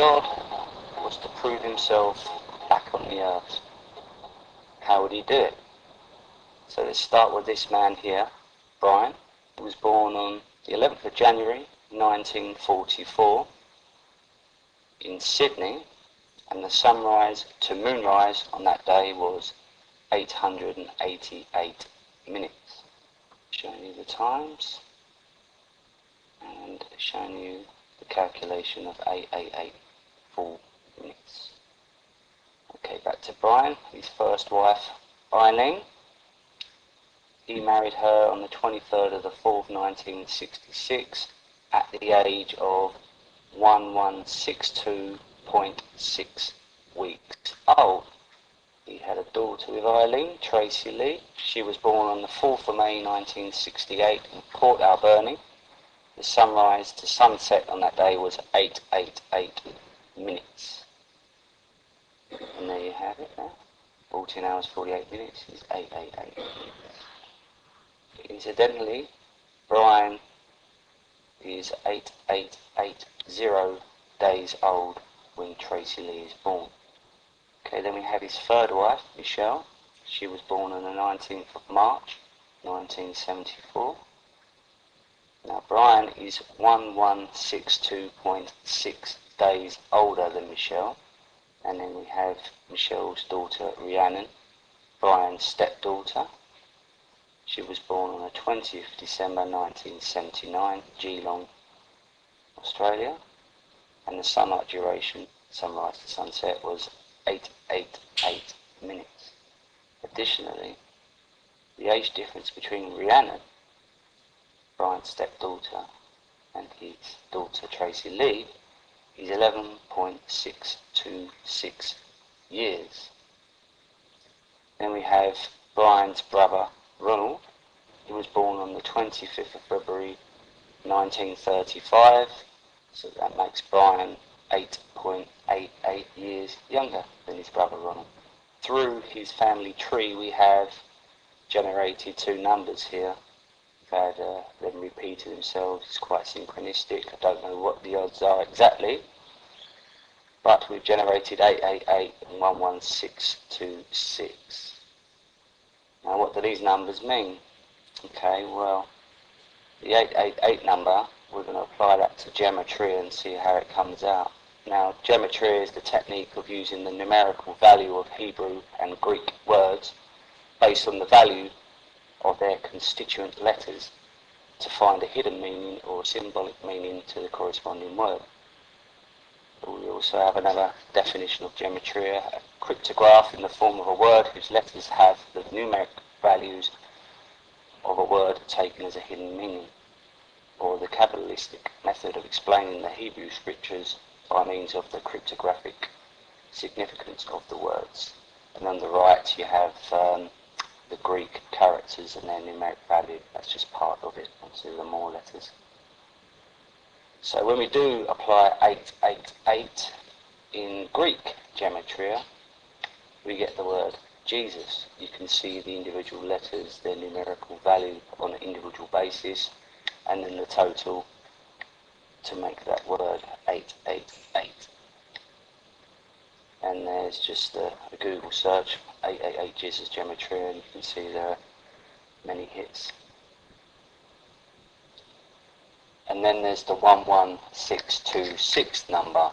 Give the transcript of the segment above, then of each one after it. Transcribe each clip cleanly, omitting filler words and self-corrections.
God was to prove himself back on the earth. How would he do it? So let's start with this man here, Brian. He was born on the 11th of January 1944 in Sydney, and the sunrise to moonrise on that day was 888 minutes. Showing you the times and showing you the calculation of 888 full minutes. Okay, back to Brian, his first wife, Eileen. He married her on the 23rd of the 4th, 1966, at the age of 1162.6 weeks old. He had a daughter with Eileen, Tracy Lee. She was born on the 4th of May 1968 in Port Alberni. The sunrise to sunset on that day was 888 minutes. And there you have it now. 14 hours 48 minutes is 888 minutes. Incidentally, Brian is 8880 days old when Tracy Lee is born. Okay, then we have his third wife, Michelle. She was born on the 19th of March 1974. Now Brian is 1162.6 days older than Michelle. And then we have Michelle's daughter, Rhiannon, Brian's stepdaughter. She was born on the 20th of December 1979, Geelong, Australia. And the sunlight duration, sunrise to sunset, was 888 minutes. Additionally, the age difference between Rhiannon, Brian's stepdaughter, and his daughter Tracy Lee is 11.626 years. Then we have Brian's brother Ronald. He was born on the 25th of February 1935, so that makes Brian 8.88 years younger than his brother Ronald. Through his family tree we have generated two numbers here. We've had them repeated themselves. It's quite synchronistic. I don't know what the odds are exactly, but we've generated 888 and 11626. Now what do these numbers mean? Okay, well, the 888 number, we're going to apply that to gematria and see how it comes out. Now, gematria is the technique of using the numerical value of Hebrew and Greek words based on the value of their constituent letters to find a hidden meaning or a symbolic meaning to the corresponding word. We also have another definition of gematria, a cryptograph in the form of a word whose letters have the numeric values of a word taken as a hidden meaning, or the Kabbalistic method of explaining the Hebrew scriptures by means of the cryptographic significance of the words. And on the right you have the Greek characters and their numeric value. That's just part of it, onto the more letters. So when we do apply 888 in Greek gematria, we get the word Jesus. You can see the individual letters, their numerical value on an individual basis, and then the total to make that word 888. And there's just a Google search, 888 Jesus gematria, and you can see there are many hits. And then there's the 11626 number.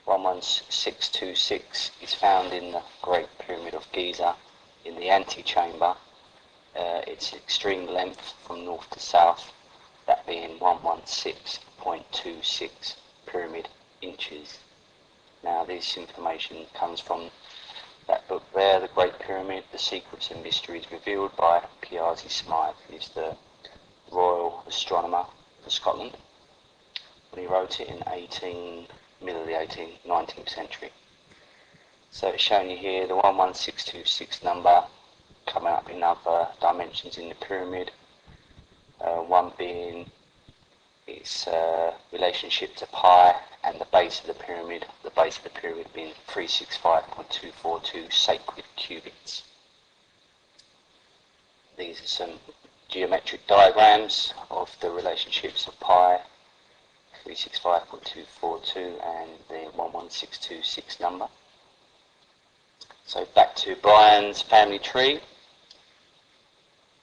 11626 is found in the Great Pyramid of Giza in the antechamber. Its extreme length from north to south, that being 116.26 pyramid inches. Now this information comes from that book there, The Great Pyramid, The Secrets and Mysteries Revealed by Piazzi Smythe. He's the royal astronomer for Scotland, and he wrote it in middle of the 19th century. So it's showing you here the 11626 number coming up in other dimensions in the pyramid, one being its relationship to pi and the base of the pyramid being 365.242 sacred cubits. These are some geometric diagrams of the relationships of pi 365.242 and the 11626 number. So back to Brian's family tree.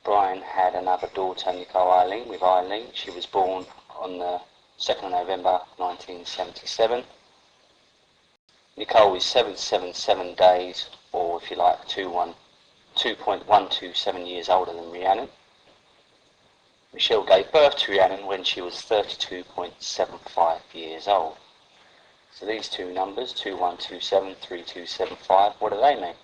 Brian had another daughter, Nicole Eileen, with Eileen. She was born on the 2nd of November 1977. Nicole is 777 days, or if you like, 2.127 years older than Rhiannon. Michelle gave birth to Rhiannon when she was 32.75 years old. So these two numbers, 2127, 3275, what do they mean?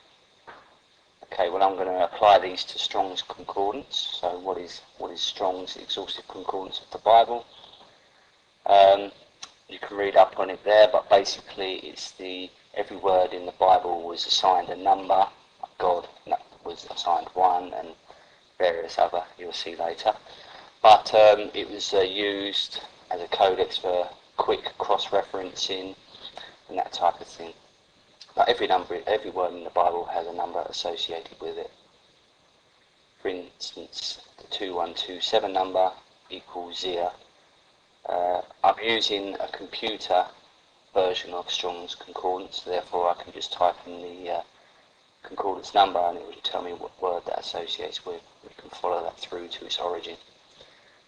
Okay, well I'm going to apply these to Strong's Concordance. So what is Strong's Exhaustive Concordance of the Bible? You can read up on it there, but basically it's every word in the Bible was assigned a number. God was assigned 1 and various other, you'll see later. But it was used as a codex for quick cross-referencing and that type of thing. But every word in the Bible has a number associated with it. For instance, the 2127 number equals Zia. I'm using a computer version of Strong's Concordance, therefore I can just type in the concordance number and it will tell me what word that associates with. We can follow that through to its origin.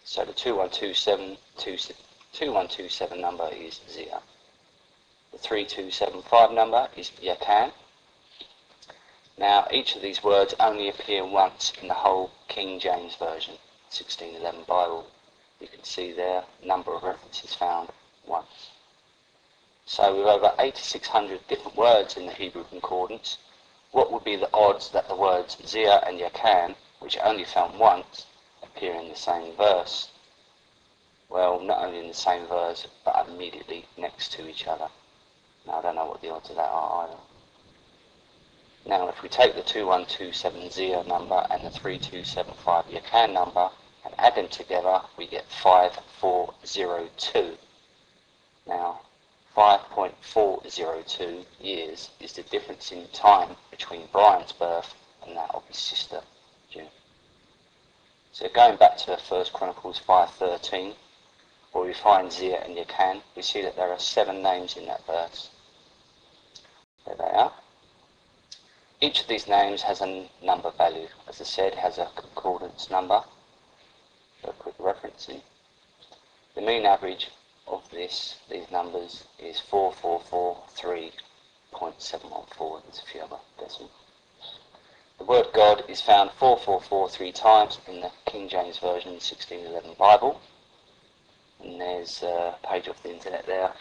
So the 2127 number is Zia. The 3275 number is Yakan. Now each of these words only appear once in the whole King James Version, 1611 Bible. You can see there, number of references found once. So with over 8,600 different words in the Hebrew Concordance, what would be the odds that the words Zia and Yakan, which are only found once, appear in the same verse? Well, not only in the same verse, but immediately next to each other. Now, I don't know what the odds of that are either. Now, if we take the 2127 Zia number and the 3275 Yakan number and add them together, we get 5402. Now, 5.402 years is the difference in time between Brian's birth and that of his sister, June. So going back to 1 Chronicles 5:13, where we find Zia and Yakan, we see that there are 7 names in that verse. There they are. Each of these names has a number value. As I said, has a concordance number. For a quick referencing. The mean average of these numbers is 4443.714. There's a few other decimals. The word God is found 4443 times in the King James Version 1611 Bible. And there's a page off the internet there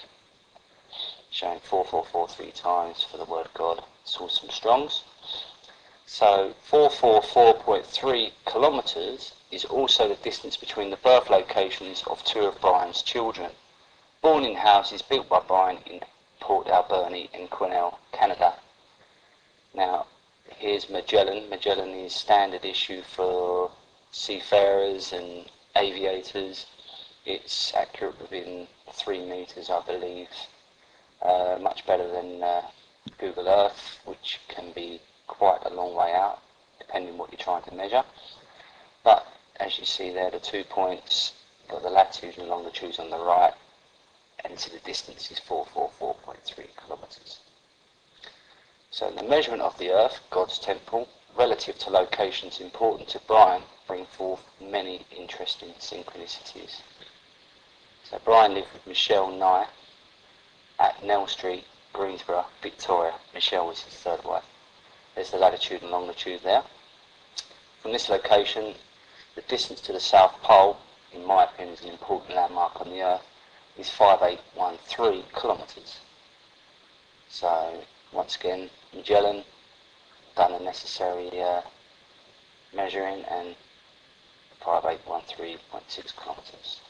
showing 4443 times for the word God. Source from Strong's. So 444.3 kilometres is also the distance between the birth locations of 2 of Brian's children, born in houses built by Brian in Port Alberni in Quesnel, Canada. Now, here's Magellan. Magellan is standard issue for seafarers and aviators. It's accurate within 3 metres, I believe. Much better than Google Earth, which can be quite a long way out, depending what you're trying to measure. But as you see there, the 2 points, got the latitude and longitudes on the right, and so the distance is 444.3 kilometres. So the measurement of the Earth, God's temple, relative to locations important to Brian, bring forth many interesting synchronicities. So Brian lived with Michelle Nye at Nell Street, Greensboro, Victoria. Michelle was his 3rd wife. There's the latitude and longitude there. From this location, the distance to the South Pole, in my opinion, is an important landmark on the Earth, is 5813 kilometres. So, once again, Magellan done the necessary measuring, and 5813.6 kilometres.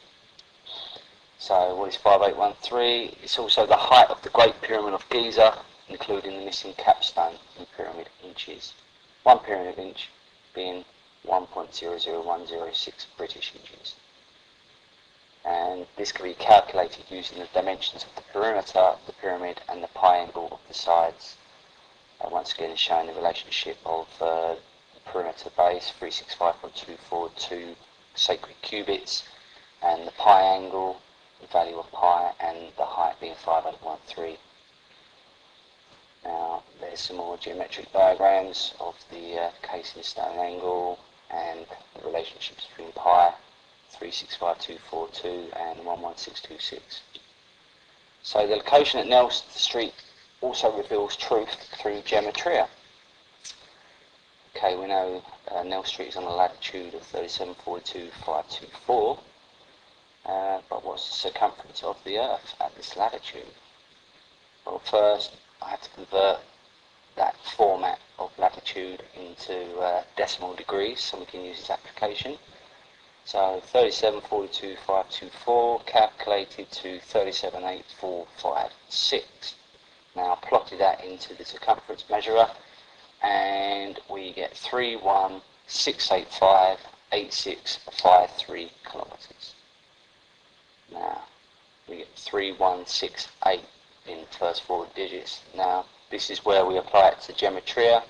So what is 5813? It's also the height of the Great Pyramid of Giza, including the missing capstone in pyramid inches. 1 pyramid inch being 1.00106 British inches. And this can be calculated using the dimensions of the perimeter of the pyramid and the pi angle of the sides. Once again, showing the relationship of the perimeter base, 365.242 sacred cubits, and the pi angle the value of pi, and the height being 5.13. Now there's some more geometric diagrams of the casing stone angle and the relationships between pi, 365242 and 11626. So the location at Nell Street also reveals truth through gematria. Okay, we know Nell Street is on a latitude of 3742,524, but what's the circumference of the Earth at this latitude? Well, first I have to convert that format of latitude into decimal degrees so we can use this application. So 3742,524 calculated to 378456. Now plotted that into the circumference measurer, and we get 316858653 kilometres. Now we get 3168 in the first 4 digits. Now this is where we apply it to gematria,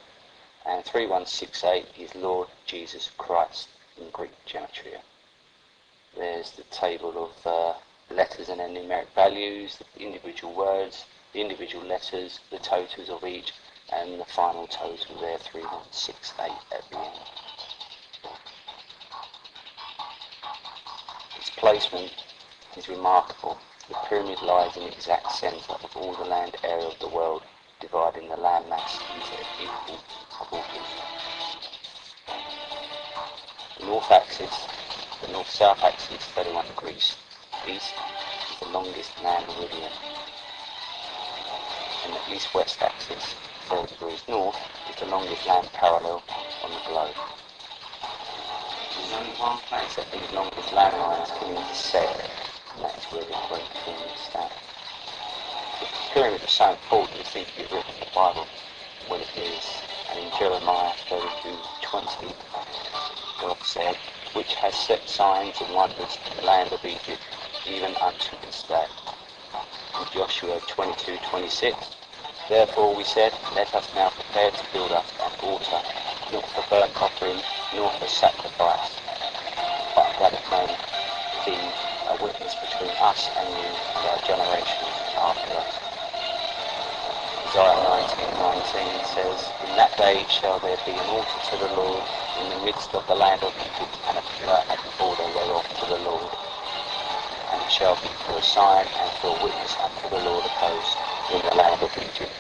and 3168 is Lord Jesus Christ in Greek gematria. There's the table of letters and their numeric values, the individual words, the individual letters, the totals of each, and the final total there, 3168 at the end. Its placement is remarkable. The pyramid lies in the exact centre of all the land area of the world, dividing the landmass into equal quarters. The north axis, the north-south axis, 31 degrees east, is the longest land meridian, and the east-west axis, 4 degrees north, is the longest land parallel on the globe. There's only one place that these longest land lines can intersect, and that is where the Great Pyramid stands. If the pyramid was so important, it seems to be written in the Bible. Well, it is, and in Jeremiah 32:20, God said, which has set signs and wonders in the land of Egypt, even unto this day. In Joshua 22:26, therefore we said, let us now prepare to build us an altar, not for burnt offering, nor for sacrifice, but that it may be a witness between us and you and our generations after us. Isaiah 19:19 says, in that day shall there be an altar to the Lord in the midst of the land of Egypt, and a pillar at the border thereof to the Lord. And it shall be for a sign and for a witness unto the Lord of hosts in the land of Egypt.